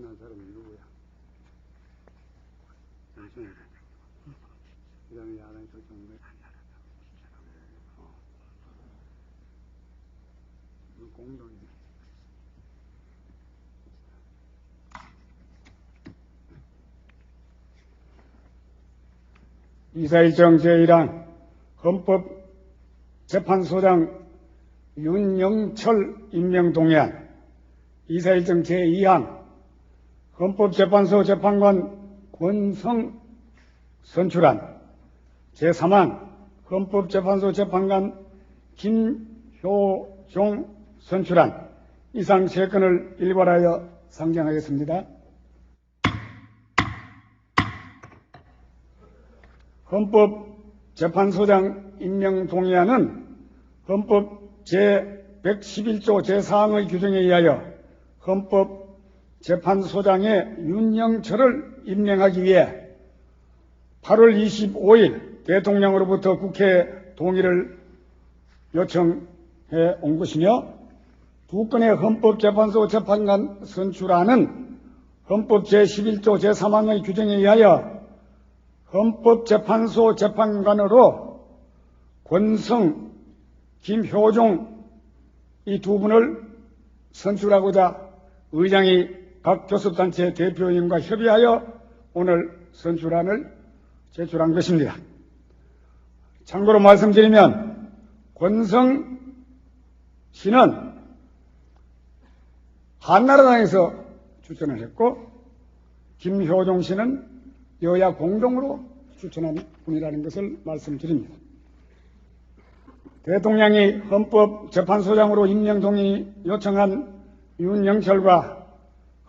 신청한 사람이 누구야? 잠시만요. 그 다음에 야당이 결정한 거야? 공동이네. 이사일정 제1항 헌법재판소장 윤영철 임명동의안, 이사일정 제2항 헌법재판소 재판관 권성 선출안, 제3항 헌법재판소 재판관 김효종 선출안, 이상 3건을 일괄하여 상정하겠습니다. 헌법재판소장 임명동의안은 헌법 제111조 제4항의 규정에 의하여 헌법재판소장의 윤영철을 임명하기 위해 8월 25일 대통령으로부터 국회에 동의를 요청해 온 것이며, 두 건의 헌법재판소 재판관 선출안은 헌법 제11조 제3항의 규정에 의하여 헌법재판소 재판관으로 권성, 김효종 이 두 분을 선출하고자 의장이 각 교섭단체 대표위원과 협의하여 오늘 선출안을 제출한 것입니다. 참고로 말씀드리면 권성 씨는 한나라당에서 추천을 했고, 김효종 씨는 여야 공동으로 추천한 분이라는 것을 말씀드립니다. 대통령이 헌법재판소장으로 임명동의 요청한 윤영철과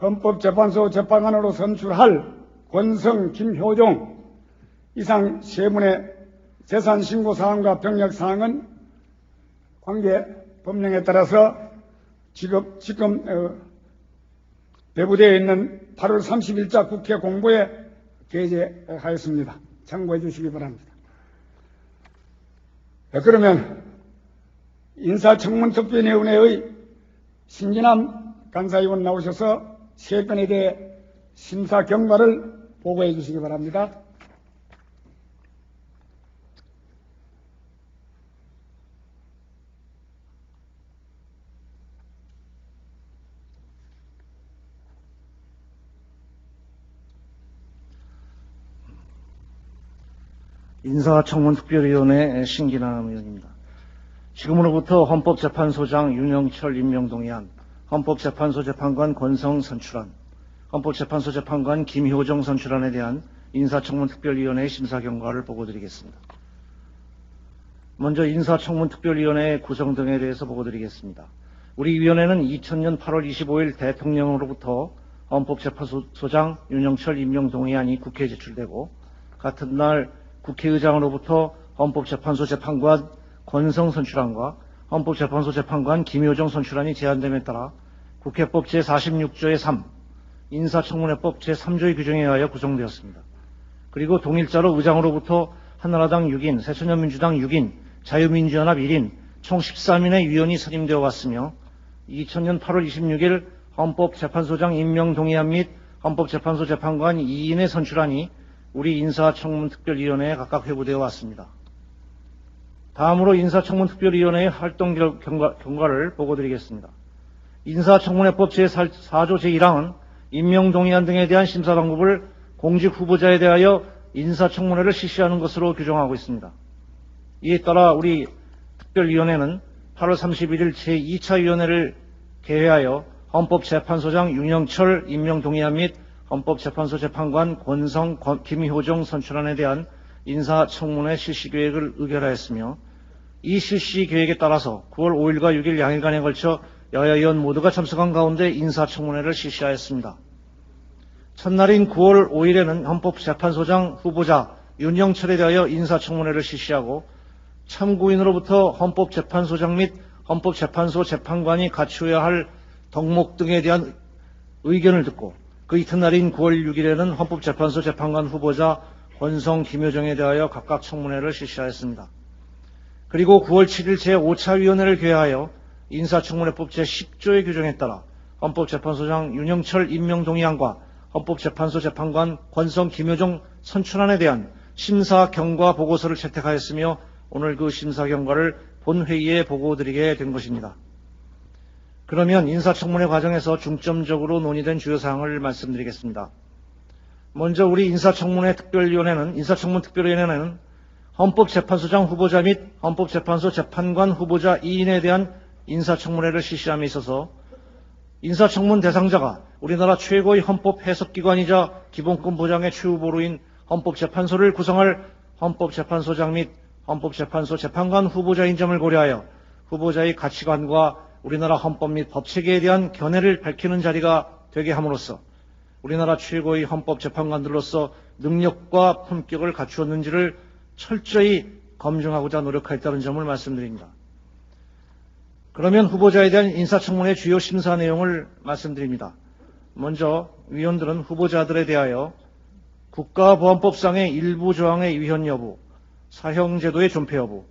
헌법재판소 재판관으로 선출할 권성, 김효종 이상 세 분의 재산신고사항과 병력사항은 관계 법령에 따라서 지금 배부되어 있는 8월 30일자 국회 공보에 게재하였습니다. 참고해 주시기 바랍니다. 그러면 인사청문특별위원회의 신진남 간사위원 나오셔서 3건에 대해 심사 결과를 보고해 주시기 바랍니다. 인사청문특별위원회 신기남 의원입니다. 지금으로부터 헌법재판소장 윤영철 임명동의안, 헌법재판소 재판관 권성 선출안, 헌법재판소 재판관 김효종 선출안에 대한 인사청문특별위원회의 심사 결과를 보고드리겠습니다. 먼저 인사청문특별위원회의 구성 등에 대해서 보고드리겠습니다. 우리 위원회는 2000년 8월 25일 대통령으로부터 헌법재판소장 윤영철 임명동의안이 국회에 제출되고, 같은 날 국회의장으로부터 헌법재판소 재판관 권성 선출안과 헌법재판소 재판관 김효종 선출안이 제안됨에 따라 국회법 제46조의 3, 인사청문회법 제3조의 규정에 의하여 구성되었습니다. 그리고 동일자로 의장으로부터 한나라당 6인, 새천년민주당 6인, 자유민주연합 1인, 총 13인의 위원이 선임되어 왔으며, 2000년 8월 26일 헌법재판소장 임명동의안 및 헌법재판소 재판관 2인의 선출안이 우리 인사청문특별위원회에 각각 회부되어 왔습니다. 다음으로 인사청문특별위원회의 활동 경과를 보고드리겠습니다. 인사청문회법 제4조 제1항은 임명동의안 등에 대한 심사 방법을 공직 후보자에 대하여 인사청문회를 실시하는 것으로 규정하고 있습니다. 이에 따라 우리 특별위원회는 8월 31일 제2차 위원회를 개회하여 헌법재판소장 윤영철 임명동의안 및 헌법재판소 재판관 권성, 김효종 선출안에 대한 인사청문회 실시계획을 의결하였으며, 이 실시계획에 따라서 9월 5일과 6일 양일간에 걸쳐 여야 의원 모두가 참석한 가운데 인사청문회를 실시하였습니다. 첫날인 9월 5일에는 헌법재판소장 후보자 윤영철에 대하여 인사청문회를 실시하고, 참고인으로부터 헌법재판소장 및 헌법재판소 재판관이 갖추어야 할 덕목 등에 대한 의견을 듣고, 그 이튿날인 9월 6일에는 헌법재판소 재판관 후보자 권성, 김효정에 대하여 각각 청문회를 실시하였습니다. 그리고 9월 7일 제5차 위원회를 개회하여 인사청문회법 제10조의 규정에 따라 헌법재판소장 윤영철 임명동의안과 헌법재판소 재판관 권성 김효종 선출안에 대한 심사 경과 보고서를 채택하였으며 오늘 그 심사 경과를 본회의에 보고드리게 된 것입니다. 그러면 인사청문회 과정에서 중점적으로 논의된 주요 사항을 말씀드리겠습니다. 먼저 우리 인사청문 특별위원회는 헌법재판소장 후보자 및 헌법재판소 재판관 후보자 2인에 대한 인사청문회를 실시함에 있어서 인사청문 대상자가 우리나라 최고의 헌법 해석기관이자 기본권 보장의 최후보로인 헌법재판소를 구성할 헌법재판소장 및 헌법재판소 재판관 후보자인 점을 고려하여 후보자의 가치관과 우리나라 헌법 및 법체계에 대한 견해를 밝히는 자리가 되게 함으로써 우리나라 최고의 헌법재판관들로서 능력과 품격을 갖추었는지를 철저히 검증하고자 노력하였다는 점을 말씀드립니다. 그러면 후보자에 대한 인사청문회 주요 심사 내용을 말씀드립니다. 먼저 위원들은 후보자들에 대하여 국가보안법상의 일부 조항의 위헌 여부, 사형제도의 존폐 여부,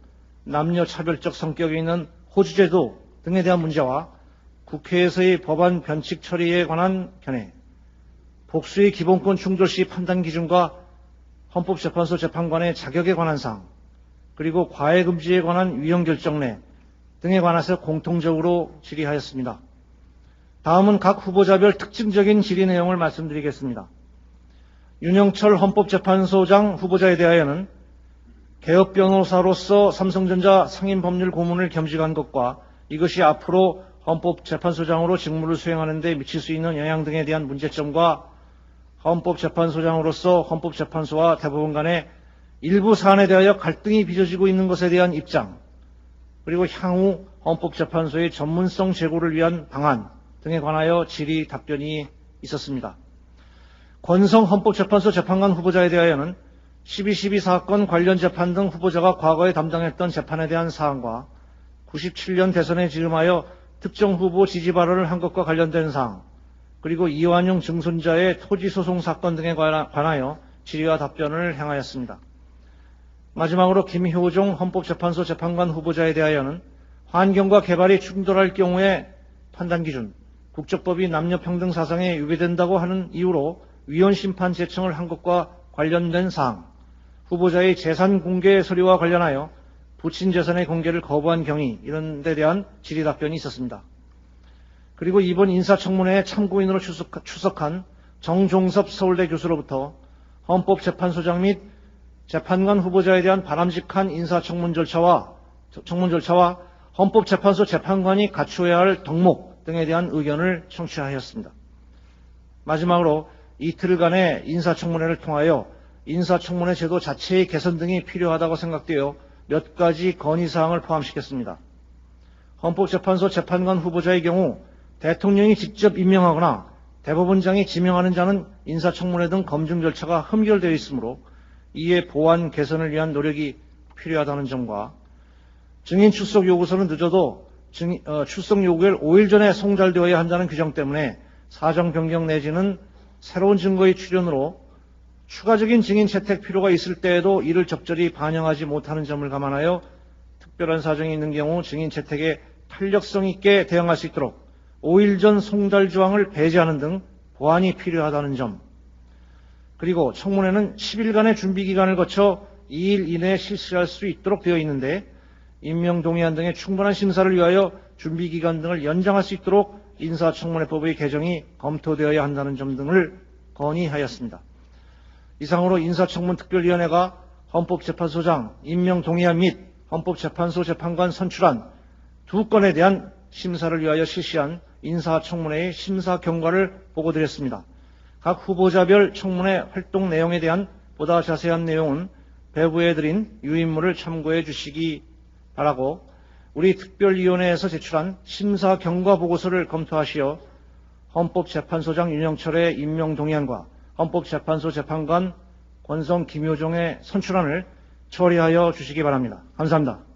남녀차별적 성격이 있는 호주제도 등에 대한 문제와 국회에서의 법안 변칙 처리에 관한 견해, 복수의 기본권 충돌 시 판단 기준과 헌법재판소 재판관의 자격에 관한 사항, 그리고 과외 금지에 관한 위헌 결정내 등에 관해서 공통적으로 질의하였습니다. 다음은 각 후보자별 특징적인 질의 내용을 말씀드리겠습니다. 윤영철 헌법재판소장 후보자에 대하여는 개업 변호사로서 삼성전자 상임법률 고문을 겸직한 것과 이것이 앞으로 헌법재판소장으로 직무를 수행하는 데 미칠 수 있는 영향 등에 대한 문제점과 헌법재판소장으로서 헌법재판소와 대법원 간의 일부 사안에 대하여 갈등이 빚어지고 있는 것에 대한 입장, 그리고 향후 헌법재판소의 전문성 제고를 위한 방안 등에 관하여 질의 답변이 있었습니다. 권성 헌법재판소 재판관 후보자에 대하여는 12.12 사건 관련 재판 등 후보자가 과거에 담당했던 재판에 대한 사항과 97년 대선에 지음하여 특정 후보 지지 발언을 한 것과 관련된 사항, 그리고 이완용 증손자의 토지소송 사건 등에 관하여 질의와 답변을 행하였습니다. 마지막으로 김효종 헌법재판소 재판관 후보자에 대하여는 환경과 개발이 충돌할 경우에 판단 기준, 국적법이 남녀평등 사상에 위배된다고 하는 이유로 위헌 심판 제청을 한 것과 관련된 사항, 후보자의 재산 공개 서류와 관련하여 부친 재산의 공개를 거부한 경위 이런 데 대한 질의 답변이 있었습니다. 그리고 이번 인사청문회에 참고인으로 출석한 정종섭 서울대 교수로부터 헌법재판소장 및 재판관 후보자에 대한 바람직한 인사청문 절차와 헌법재판소 재판관이 갖추어야 할 덕목 등에 대한 의견을 청취하였습니다. 마지막으로 이틀간의 인사청문회를 통하여 인사청문회 제도 자체의 개선 등이 필요하다고 생각되어 몇 가지 건의사항을 포함시켰습니다. 헌법재판소 재판관 후보자의 경우 대통령이 직접 임명하거나 대법원장이 지명하는 자는 인사청문회 등 검증 절차가 흠결되어 있으므로 이에 보완 개선을 위한 노력이 필요하다는 점과 증인 출석 요구서는 늦어도 출석 요구일 5일 전에 송달되어야 한다는 규정 때문에 사정 변경 내지는 새로운 증거의 출현으로 추가적인 증인 채택 필요가 있을 때에도 이를 적절히 반영하지 못하는 점을 감안하여 특별한 사정이 있는 경우 증인 채택에 탄력성 있게 대응할 수 있도록 5일 전 송달 조항을 배제하는 등 보완이 필요하다는 점, 그리고 청문회는 10일간의 준비 기간을 거쳐 2일 이내에 실시할 수 있도록 되어 있는데 임명동의안 등의 충분한 심사를 위하여 준비 기간 등을 연장할 수 있도록 인사청문회법의 개정이 검토되어야 한다는 점 등을 건의하였습니다. 이상으로 인사청문특별위원회가 헌법재판소장 임명동의안 및 헌법재판소 재판관 선출안 2건에 대한 심사를 위하여 실시한 인사청문회의 심사 경과를 보고드렸습니다. 각 후보자별 청문회 활동 내용에 대한 보다 자세한 내용은 배부해 드린 유인물을 참고해 주시기 바라고 우리 특별위원회에서 제출한 심사 경과 보고서를 검토하시어 헌법재판소장 윤영철의 임명동의안과 헌법재판소 재판관 권성 김효종의 선출안을 처리하여 주시기 바랍니다. 감사합니다.